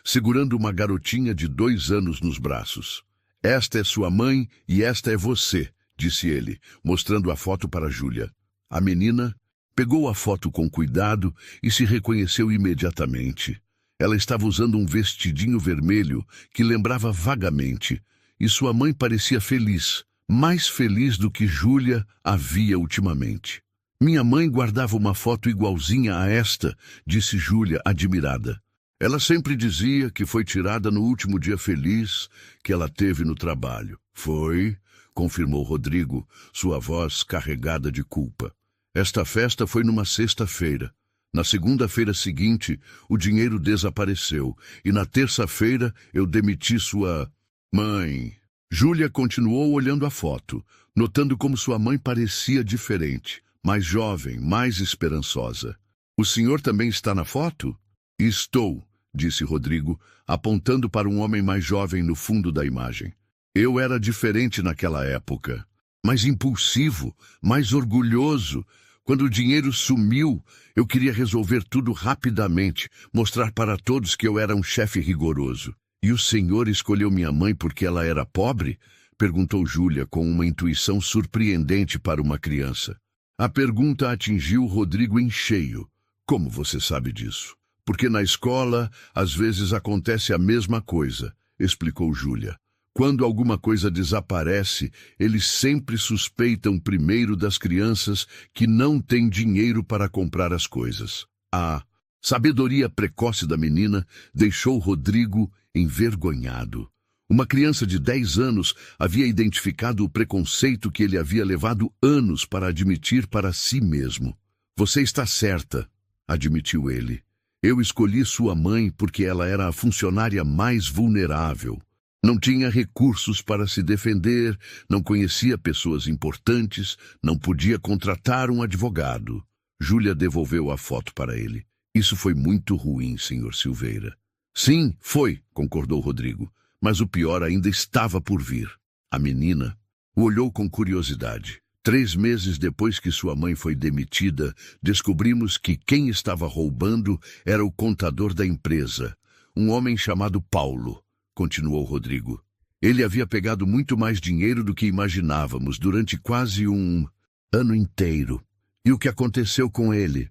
segurando uma garotinha de 2 anos nos braços. Esta é sua mãe e esta é você, disse ele, mostrando a foto para Júlia. A menina pegou a foto com cuidado e se reconheceu imediatamente. Ela estava usando um vestidinho vermelho que lembrava vagamente, e sua mãe parecia feliz, mais feliz do que Júlia havia ultimamente. Minha mãe guardava uma foto igualzinha a esta, disse Júlia, admirada. Ela sempre dizia que foi tirada no último dia feliz que ela teve no trabalho. Foi, confirmou Rodrigo, sua voz carregada de culpa. Esta festa foi numa sexta-feira. Na segunda-feira seguinte, o dinheiro desapareceu, e na terça-feira eu demiti sua mãe. Júlia continuou olhando a foto, notando como sua mãe parecia diferente, mais jovem, mais esperançosa. O senhor também está na foto? Estou, disse Rodrigo, apontando para um homem mais jovem no fundo da imagem. Eu era diferente naquela época, mais impulsivo, mais orgulhoso. Quando o dinheiro sumiu, eu queria resolver tudo rapidamente, mostrar para todos que eu era um chefe rigoroso. E o senhor escolheu minha mãe porque ela era pobre? Perguntou Júlia com uma intuição surpreendente para uma criança. A pergunta atingiu Rodrigo em cheio. Como você sabe disso? Porque na escola, às vezes acontece a mesma coisa, explicou Júlia. Quando alguma coisa desaparece, eles sempre suspeitam primeiro das crianças que não têm dinheiro para comprar as coisas. A sabedoria precoce da menina deixou Rodrigo envergonhado. Uma criança de 10 anos havia identificado o preconceito que ele havia levado anos para admitir para si mesmo. Você está certa, admitiu ele. Eu escolhi sua mãe porque ela era a funcionária mais vulnerável. Não tinha recursos para se defender, não conhecia pessoas importantes, não podia contratar um advogado. Júlia devolveu a foto para ele. Isso foi muito ruim, Sr. Silveira. Sim, foi, concordou Rodrigo, mas o pior ainda estava por vir. A menina o olhou com curiosidade. 3 meses depois que sua mãe foi demitida, descobrimos que quem estava roubando era o contador da empresa, um homem chamado Paulo, continuou Rodrigo. Ele havia pegado muito mais dinheiro do que imaginávamos durante quase um ano inteiro. E o que aconteceu com ele?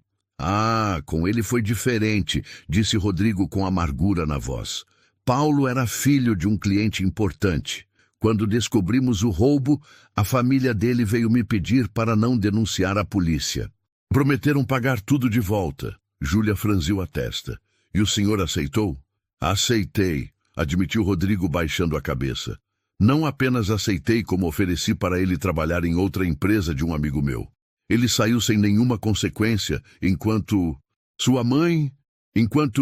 Com ele foi diferente, disse Rodrigo com amargura na voz. Paulo era filho de um cliente importante. Quando descobrimos o roubo, a família dele veio me pedir para não denunciar a polícia. Prometeram pagar tudo de volta. Júlia franziu a testa. E o senhor aceitou? Aceitei, admitiu Rodrigo baixando a cabeça. Não apenas aceitei, como ofereci para ele trabalhar em outra empresa de um amigo meu. Ele saiu sem nenhuma consequência, enquanto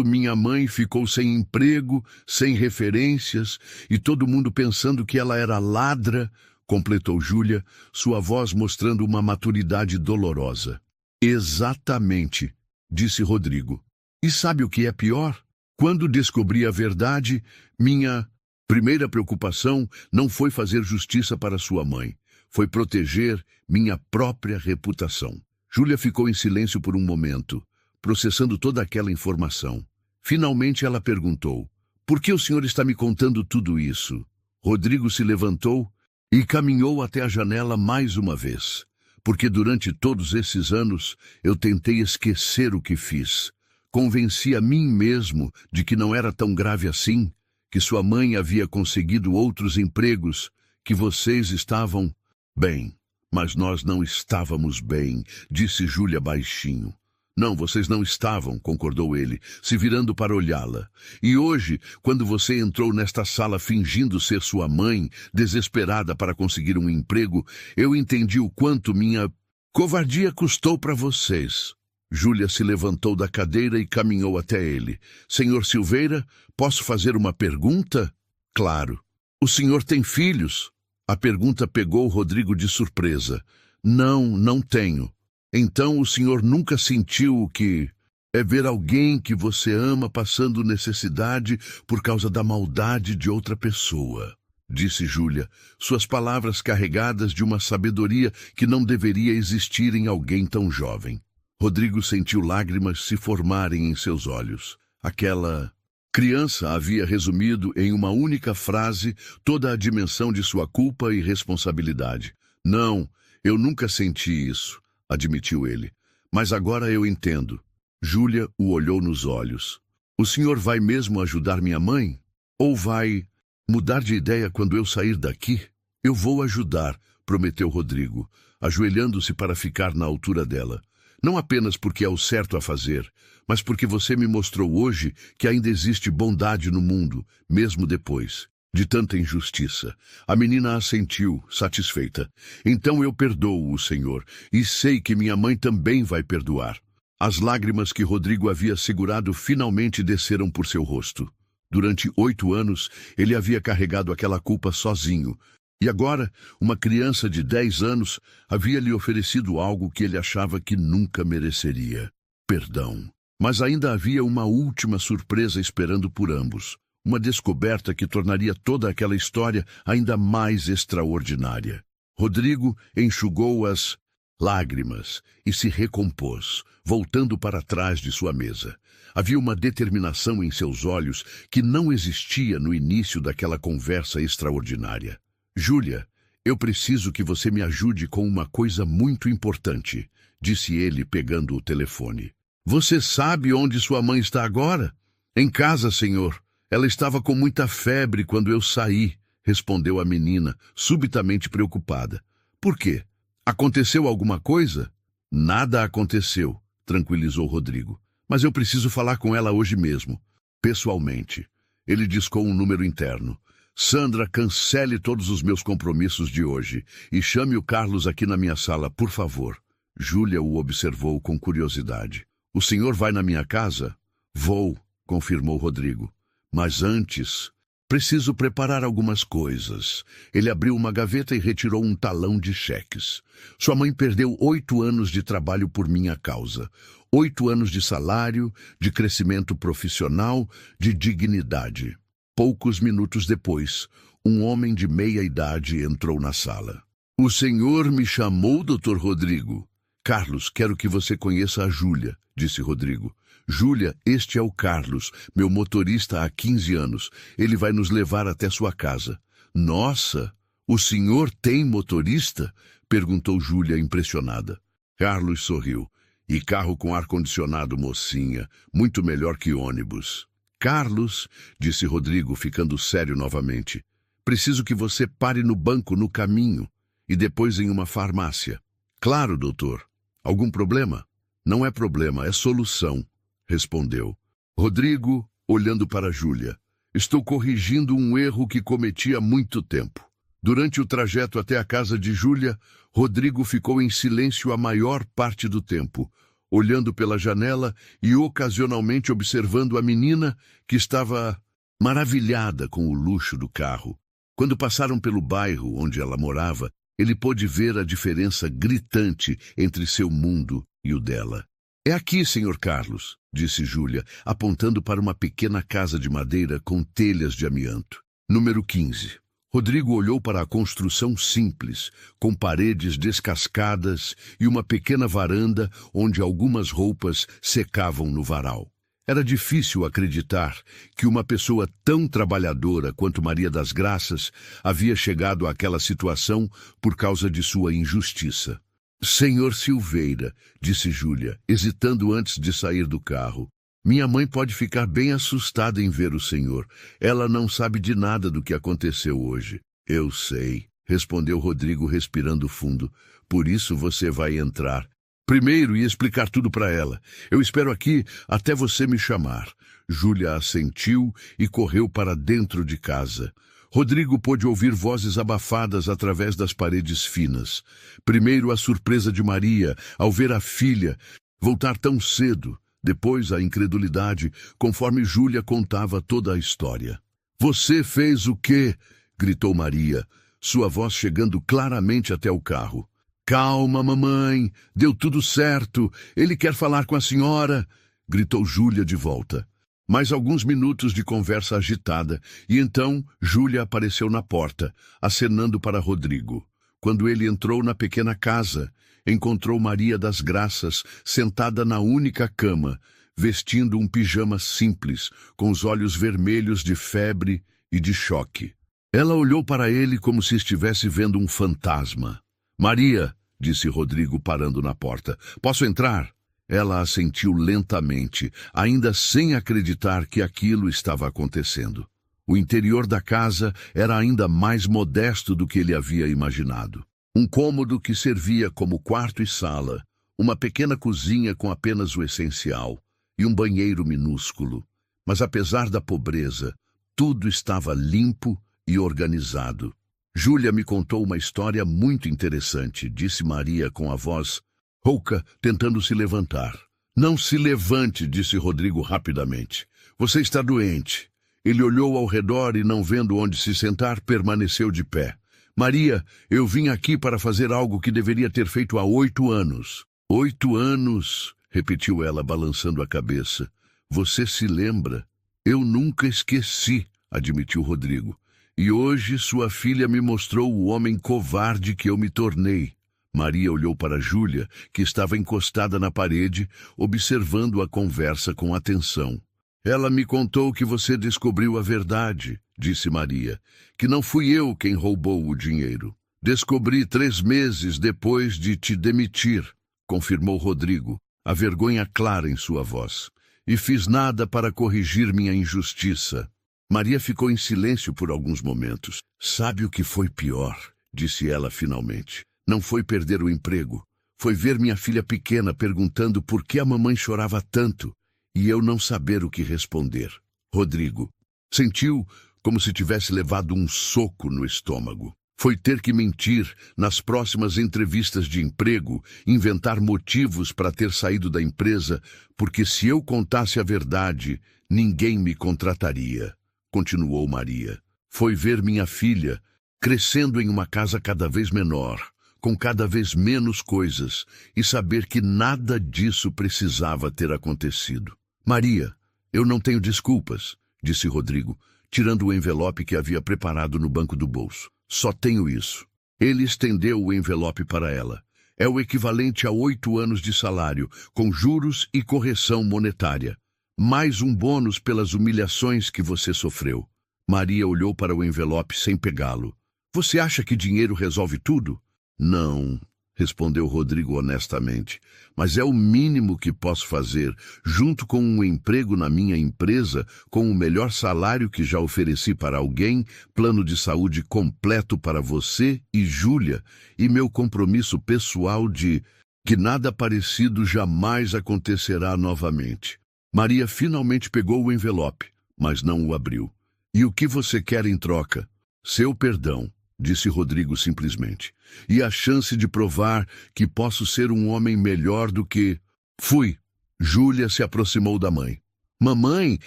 minha mãe ficou sem emprego, sem referências, e todo mundo pensando que ela era ladra, completou Júlia, sua voz mostrando uma maturidade dolorosa. Exatamente, disse Rodrigo. E sabe o que é pior? Quando descobri a verdade, minha primeira preocupação não foi fazer justiça para sua mãe. Foi proteger minha própria reputação. Júlia ficou em silêncio por um momento, processando toda aquela informação. Finalmente ela perguntou, por que o senhor está me contando tudo isso? Rodrigo se levantou e caminhou até a janela mais uma vez, porque durante todos esses anos eu tentei esquecer o que fiz. Convenci a mim mesmo de que não era tão grave assim, que sua mãe havia conseguido outros empregos, que vocês estavam bem. Mas nós não estávamos bem, disse Júlia baixinho. Não, vocês não estavam, concordou ele, se virando para olhá-la. E hoje, quando você entrou nesta sala fingindo ser sua mãe, desesperada para conseguir um emprego, eu entendi o quanto minha covardia custou para vocês. Júlia se levantou da cadeira e caminhou até ele. Senhor Silveira, posso fazer uma pergunta? Claro. O senhor tem filhos? A pergunta pegou Rodrigo de surpresa. Não, não tenho. Então o senhor nunca sentiu o que é ver alguém que você ama passando necessidade por causa da maldade de outra pessoa, disse Júlia, suas palavras carregadas de uma sabedoria que não deveria existir em alguém tão jovem. Rodrigo sentiu lágrimas se formarem em seus olhos. Aquela criança havia resumido em uma única frase toda a dimensão de sua culpa e responsabilidade. Não, eu nunca senti isso, admitiu ele. Mas agora eu entendo. Júlia o olhou nos olhos. O senhor vai mesmo ajudar minha mãe? Ou vai mudar de ideia quando eu sair daqui? Eu vou ajudar, prometeu Rodrigo, ajoelhando-se para ficar na altura dela. Não apenas porque é o certo a fazer, mas porque você me mostrou hoje que ainda existe bondade no mundo, mesmo depois de tanta injustiça. A menina assentiu, satisfeita. Então eu perdoo o senhor, e sei que minha mãe também vai perdoar. As lágrimas que Rodrigo havia segurado finalmente desceram por seu rosto. Durante 8 anos, ele havia carregado aquela culpa sozinho. E agora, uma criança de 10 anos havia lhe oferecido algo que ele achava que nunca mereceria. Perdão. Mas ainda havia uma última surpresa esperando por ambos. Uma descoberta que tornaria toda aquela história ainda mais extraordinária. Rodrigo enxugou as lágrimas e se recompôs, voltando para trás de sua mesa. Havia uma determinação em seus olhos que não existia no início daquela conversa extraordinária. Júlia, eu preciso que você me ajude com uma coisa muito importante, disse ele pegando o telefone. Você sabe onde sua mãe está agora? Em casa, senhor. Ela estava com muita febre quando eu saí, respondeu a menina, subitamente preocupada. Por quê? Aconteceu alguma coisa? Nada aconteceu, tranquilizou Rodrigo. Mas eu preciso falar com ela hoje mesmo, pessoalmente. Ele discou um número interno. Sandra, cancele todos os meus compromissos de hoje e chame o Carlos aqui na minha sala, por favor. Júlia o observou com curiosidade. O senhor vai na minha casa? Vou, confirmou Rodrigo. Mas antes, preciso preparar algumas coisas. Ele abriu uma gaveta e retirou um talão de cheques. Sua mãe perdeu 8 anos de trabalho por minha causa. 8 anos de salário, de crescimento profissional, de dignidade. Poucos minutos depois, um homem de meia idade entrou na sala. O senhor me chamou, Dr. Rodrigo? Carlos, quero que você conheça a Júlia, disse Rodrigo. Júlia, este é o Carlos, meu motorista há 15 anos. Ele vai nos levar até sua casa. Nossa, o senhor tem motorista? Perguntou Júlia impressionada. Carlos sorriu. E carro com ar-condicionado, mocinha, muito melhor que ônibus. Carlos, disse Rodrigo, ficando sério novamente, preciso que você pare no banco no caminho e depois em uma farmácia. Claro, doutor. Algum problema? Não é problema, é solução, respondeu. Rodrigo, olhando para Júlia. Estou corrigindo um erro que cometi há muito tempo. Durante o trajeto até a casa de Júlia, Rodrigo ficou em silêncio a maior parte do tempo, olhando pela janela e ocasionalmente observando a menina que estava maravilhada com o luxo do carro. Quando passaram pelo bairro onde ela morava, ele pôde ver a diferença gritante entre seu mundo e o dela. É aqui, senhor Carlos, disse Júlia, apontando para uma pequena casa de madeira com telhas de amianto. Número 15. Rodrigo olhou para a construção simples, com paredes descascadas e uma pequena varanda onde algumas roupas secavam no varal. Era difícil acreditar que uma pessoa tão trabalhadora quanto Maria das Graças havia chegado àquela situação por causa de sua injustiça. Senhor Silveira, disse Júlia, hesitando antes de sair do carro. Minha mãe pode ficar bem assustada em ver o senhor. Ela não sabe de nada do que aconteceu hoje. Eu sei. respondeu Rodrigo respirando fundo. Por isso você vai entrar primeiro e explicar tudo para ela. Eu espero aqui até você me chamar. Júlia assentiu e correu para dentro de casa. Rodrigo pôde ouvir vozes abafadas através das paredes finas. Primeiro a surpresa de Maria ao ver a filha voltar tão cedo. Depois a incredulidade, conforme Júlia contava toda a história. Você fez o quê? Gritou Maria, sua voz chegando claramente até o carro. Calma, mamãe, deu tudo certo. Ele quer falar com a senhora, gritou Júlia de volta. Mais alguns minutos de conversa agitada, e então Júlia apareceu na porta, acenando para Rodrigo. Quando ele entrou na pequena casa, encontrou Maria das Graças sentada na única cama, vestindo um pijama simples, com os olhos vermelhos de febre e de choque. Ela olhou para ele como se estivesse vendo um fantasma. Maria, disse Rodrigo parando na porta, posso entrar? Ela assentiu lentamente, ainda sem acreditar que aquilo estava acontecendo. O interior da casa era ainda mais modesto do que ele havia imaginado. Um cômodo que servia como quarto e sala, uma pequena cozinha com apenas o essencial e um banheiro minúsculo. Mas apesar da pobreza, tudo estava limpo e organizado. Júlia me contou uma história muito interessante, disse Maria com a voz rouca, tentando se levantar. Não se levante, disse Rodrigo rapidamente. Você está doente. Ele olhou ao redor e, não vendo onde se sentar, permaneceu de pé. Maria, eu vim aqui para fazer algo que deveria ter feito há 8 anos. 8 anos, repetiu ela, balançando a cabeça. Você se lembra? Eu nunca esqueci, admitiu Rodrigo. E hoje sua filha me mostrou o homem covarde que eu me tornei. Maria olhou para Júlia, que estava encostada na parede, observando a conversa com atenção. Ela me contou que você descobriu a verdade, disse Maria, que não fui eu quem roubou o dinheiro. Descobri 3 meses depois de te demitir, confirmou Rodrigo, a vergonha clara em sua voz. E fiz nada para corrigir minha injustiça. Maria ficou em silêncio por alguns momentos. Sabe o que foi pior? Disse ela finalmente. Não foi perder o emprego. Foi ver minha filha pequena perguntando por que a mamãe chorava tanto e eu não saber o que responder. Rodrigo sentiu como se tivesse levado um soco no estômago. Foi ter que mentir nas próximas entrevistas de emprego, inventar motivos para ter saído da empresa, porque se eu contasse a verdade, ninguém me contrataria. Continuou Maria. Foi ver minha filha crescendo em uma casa cada vez menor, com cada vez menos coisas, e saber que nada disso precisava ter acontecido. Maria, eu não tenho desculpas, disse Rodrigo, tirando o envelope que havia preparado no banco do bolso. Só tenho isso. Ele estendeu o envelope para ela. É o equivalente a 8 anos de salário, com juros e correção monetária. Mais um bônus pelas humilhações que você sofreu. Maria olhou para o envelope sem pegá-lo. Você acha que dinheiro resolve tudo? Não, respondeu Rodrigo honestamente, mas é o mínimo que posso fazer, junto com um emprego na minha empresa, com o melhor salário que já ofereci para alguém, plano de saúde completo para você e Júlia, e meu compromisso pessoal de que nada parecido jamais acontecerá novamente. Maria finalmente pegou o envelope, mas não o abriu. E o que você quer em troca? Seu perdão, disse Rodrigo simplesmente, e a chance de provar que posso ser um homem melhor do que... Fui. Júlia se aproximou da mãe. Mamãe,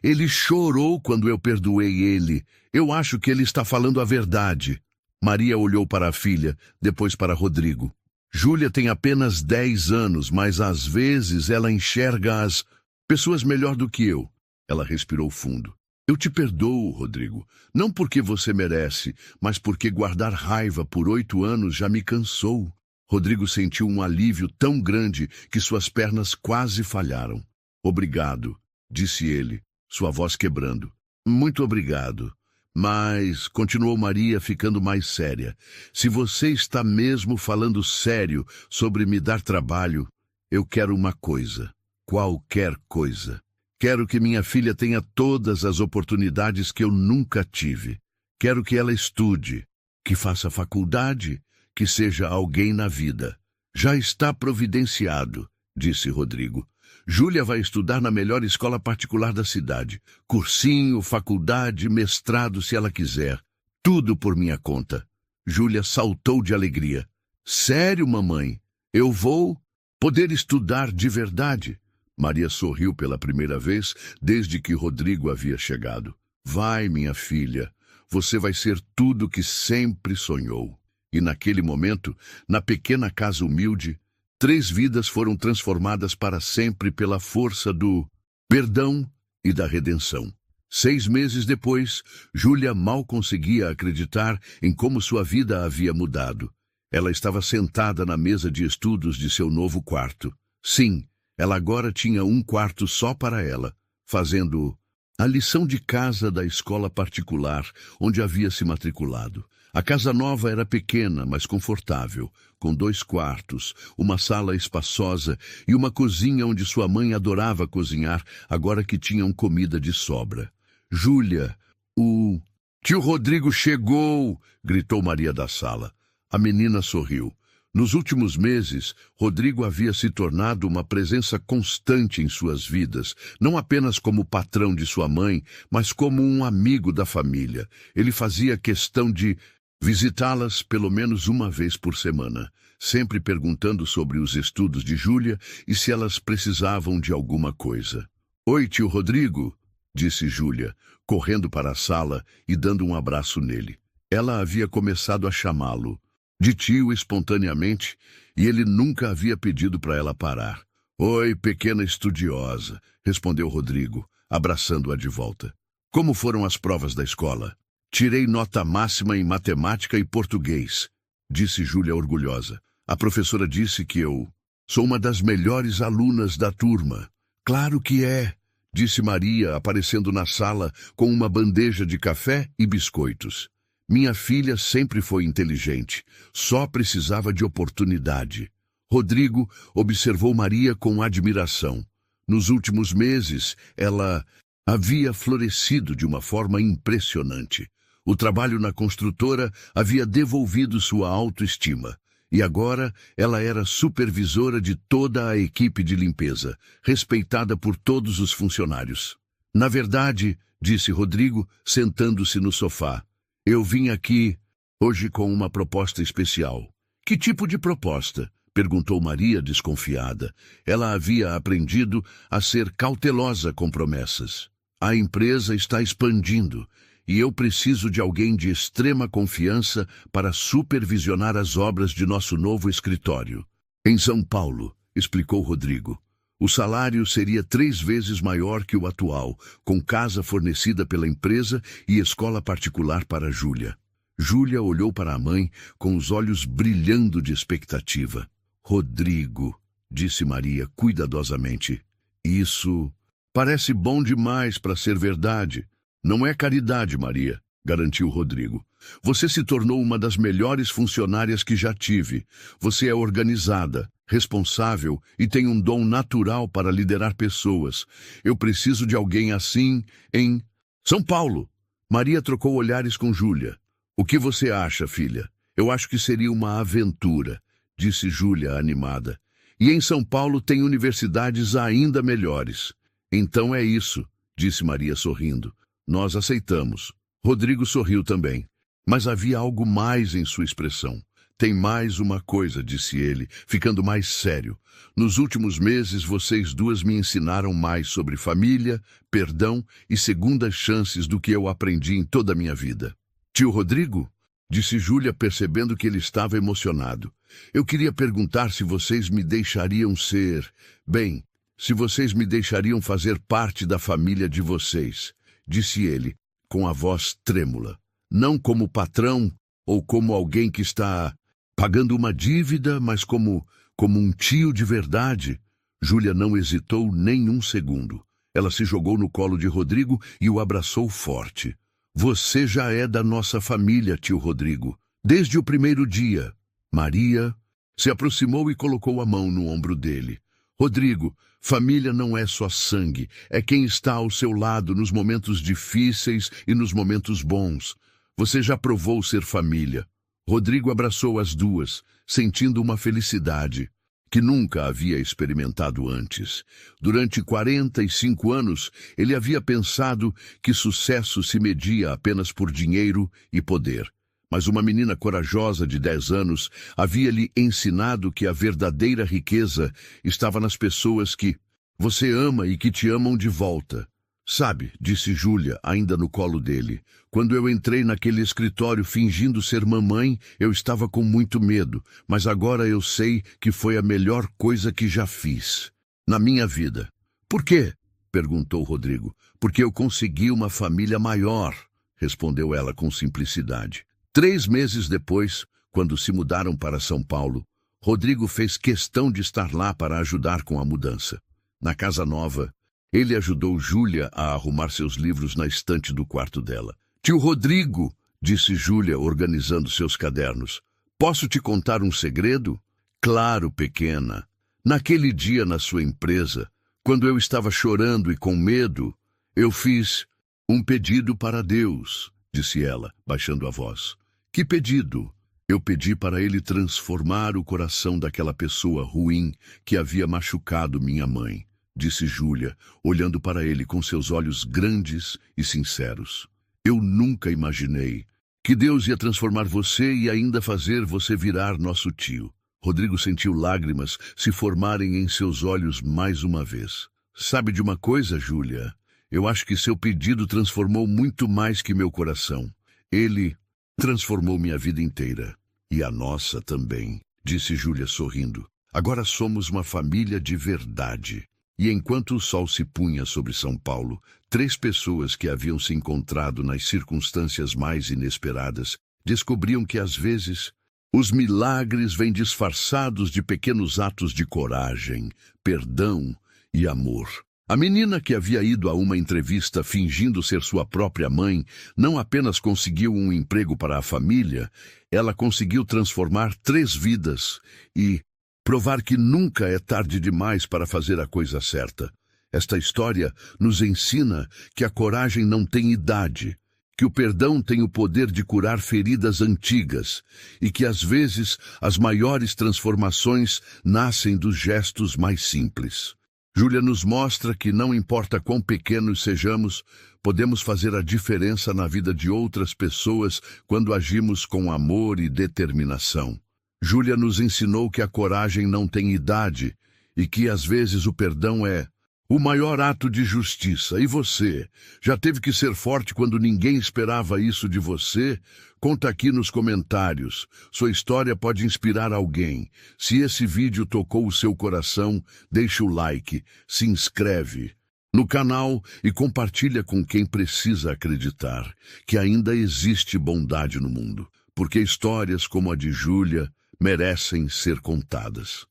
ele chorou quando eu perdoei ele. Eu acho que ele está falando a verdade. Maria olhou para a filha, depois para Rodrigo. Júlia tem apenas 10 anos, mas às vezes ela enxerga as pessoas melhor do que eu. Ela respirou fundo. Eu te perdoo, Rodrigo, não porque você merece, mas porque guardar raiva por 8 anos já me cansou. Rodrigo sentiu um alívio tão grande que suas pernas quase falharam. Obrigado, disse ele, sua voz quebrando. Muito obrigado. Mas, continuou Maria ficando mais séria, se você está mesmo falando sério sobre me dar trabalho, eu quero uma coisa, qualquer coisa. Quero que minha filha tenha todas as oportunidades que eu nunca tive. Quero que ela estude. que faça faculdade, que seja alguém na vida. Já está providenciado, disse Rodrigo. Júlia vai estudar na melhor escola particular da cidade. Cursinho, faculdade, mestrado, se ela quiser. Tudo por minha conta. Júlia saltou de alegria. Sério, mamãe? Eu vou poder estudar de verdade? Maria sorriu pela primeira vez desde que Rodrigo havia chegado. Vai, minha filha. Você vai ser tudo que sempre sonhou. E naquele momento, na pequena casa humilde, 3 vidas foram transformadas para sempre pela força do perdão e da redenção. 6 meses depois, Júlia mal conseguia acreditar em como sua vida havia mudado. Ela estava sentada na mesa de estudos de seu novo quarto. Sim, ela agora tinha um quarto só para ela, fazendo a lição de casa da escola particular onde havia se matriculado. A casa nova era pequena, mas confortável, com 2 quartos, uma sala espaçosa e uma cozinha onde sua mãe adorava cozinhar, agora que tinham comida de sobra. Júlia, o tio Rodrigo chegou! Gritou Maria da sala. A menina sorriu. Nos últimos meses, Rodrigo havia se tornado uma presença constante em suas vidas, não apenas como patrão de sua mãe, mas como um amigo da família. Ele fazia questão de visitá-las pelo menos uma vez por semana, sempre perguntando sobre os estudos de Júlia e se elas precisavam de alguma coisa. Oi, tio Rodrigo, disse Júlia, correndo para a sala e dando um abraço nele. Ela havia começado a chamá-lo de tio espontaneamente, e ele nunca havia pedido para ela parar. Oi, pequena estudiosa, respondeu Rodrigo, abraçando-a de volta. Como foram as provas da escola? Tirei nota máxima em matemática e português, disse Júlia orgulhosa. A professora disse que eu sou uma das melhores alunas da turma. Claro que é, disse Maria, aparecendo na sala com uma bandeja de café e biscoitos. Minha filha sempre foi inteligente, só precisava de oportunidade. Rodrigo observou Maria com admiração. Nos últimos meses, ela havia florescido de uma forma impressionante. O trabalho na construtora havia devolvido sua autoestima, e agora ela era supervisora de toda a equipe de limpeza, respeitada por todos os funcionários. Na verdade, disse Rodrigo, sentando-se no sofá, eu vim aqui hoje com uma proposta especial. Que tipo de proposta? Perguntou Maria, desconfiada. Ela havia aprendido a ser cautelosa com promessas. A empresa está expandindo e eu preciso de alguém de extrema confiança para supervisionar as obras de nosso novo escritório. Em São Paulo, explicou Rodrigo. O salário seria 3 vezes maior que o atual, com casa fornecida pela empresa e escola particular para Júlia. Júlia olhou para a mãe com os olhos brilhando de expectativa. Rodrigo, disse Maria cuidadosamente, isso parece bom demais para ser verdade. Não é caridade, Maria, garantiu Rodrigo. Você se tornou uma das melhores funcionárias que já tive. Você é organizada, responsável e tem um dom natural para liderar pessoas. Eu preciso de alguém assim em São Paulo. Maria trocou olhares com Júlia. O que você acha, filha? Eu acho que seria uma aventura, disse Júlia animada. E em São Paulo tem universidades ainda melhores. Então é isso, disse Maria sorrindo. Nós aceitamos. Rodrigo sorriu também, mas havia algo mais em sua expressão. Tem mais uma coisa, disse ele, ficando mais sério. Nos últimos meses, vocês duas me ensinaram mais sobre família, perdão e segundas chances do que eu aprendi em toda a minha vida. Tio Rodrigo? Disse Júlia, percebendo que ele estava emocionado. Eu queria perguntar se vocês me deixariam ser... Bem, se vocês me deixariam fazer parte da família de vocês, disse ele, com a voz trêmula. Não como patrão ou como alguém que está pagando uma dívida, mas como um tio de verdade. Júlia não hesitou nem um segundo. Ela se jogou no colo de Rodrigo e o abraçou forte. Você já é da nossa família, tio Rodrigo, desde o primeiro dia. Maria se aproximou e colocou a mão no ombro dele. Rodrigo, família não é só sangue, é quem está ao seu lado nos momentos difíceis e nos momentos bons. Você já provou ser família. Rodrigo abraçou as duas, sentindo uma felicidade que nunca havia experimentado antes. Durante 45 anos, ele havia pensado que sucesso se media apenas por dinheiro e poder. Mas uma menina corajosa de 10 anos havia-lhe ensinado que a verdadeira riqueza estava nas pessoas que você ama e que te amam de volta. Sabe, disse Júlia, ainda no colo dele, quando eu entrei naquele escritório fingindo ser mamãe, eu estava com muito medo, mas agora eu sei que foi a melhor coisa que já fiz na minha vida. Por quê? Perguntou Rodrigo. Porque eu consegui uma família maior, respondeu ela com simplicidade. 3 meses depois, quando se mudaram para São Paulo, Rodrigo fez questão de estar lá para ajudar com a mudança. Na casa nova, ele ajudou Júlia a arrumar seus livros na estante do quarto dela. Tio Rodrigo, disse Júlia, organizando seus cadernos, posso te contar um segredo? Claro, pequena. Naquele dia na sua empresa, quando eu estava chorando e com medo, eu fiz um pedido para Deus, disse ela, baixando a voz. Que pedido? Eu pedi para ele transformar o coração daquela pessoa ruim que havia machucado minha mãe, disse Júlia, olhando para ele com seus olhos grandes e sinceros. Eu nunca imaginei que Deus ia transformar você e ainda fazer você virar nosso tio. Rodrigo sentiu lágrimas se formarem em seus olhos mais uma vez. Sabe de uma coisa, Júlia? Eu acho que seu pedido transformou muito mais que meu coração. Ele transformou minha vida inteira. E a nossa também, disse Júlia sorrindo. Agora somos uma família de verdade. E enquanto o sol se punha sobre São Paulo, 3 pessoas que haviam se encontrado nas circunstâncias mais inesperadas descobriam que, às vezes, os milagres vêm disfarçados de pequenos atos de coragem, perdão e amor. A menina que havia ido a uma entrevista fingindo ser sua própria mãe não apenas conseguiu um emprego para a família, ela conseguiu transformar 3 vidas e provar que nunca é tarde demais para fazer a coisa certa. Esta história nos ensina que a coragem não tem idade, que o perdão tem o poder de curar feridas antigas e que, às vezes, as maiores transformações nascem dos gestos mais simples. Júlia nos mostra que, não importa quão pequenos sejamos, podemos fazer a diferença na vida de outras pessoas quando agimos com amor e determinação. Júlia nos ensinou que a coragem não tem idade e que, às vezes, o perdão é o maior ato de justiça. E você? Já teve que ser forte quando ninguém esperava isso de você? Conta aqui nos comentários. Sua história pode inspirar alguém. Se esse vídeo tocou o seu coração, deixa o like, se inscreve no canal e compartilha com quem precisa acreditar que ainda existe bondade no mundo, porque histórias como a de Júlia merecem ser contadas.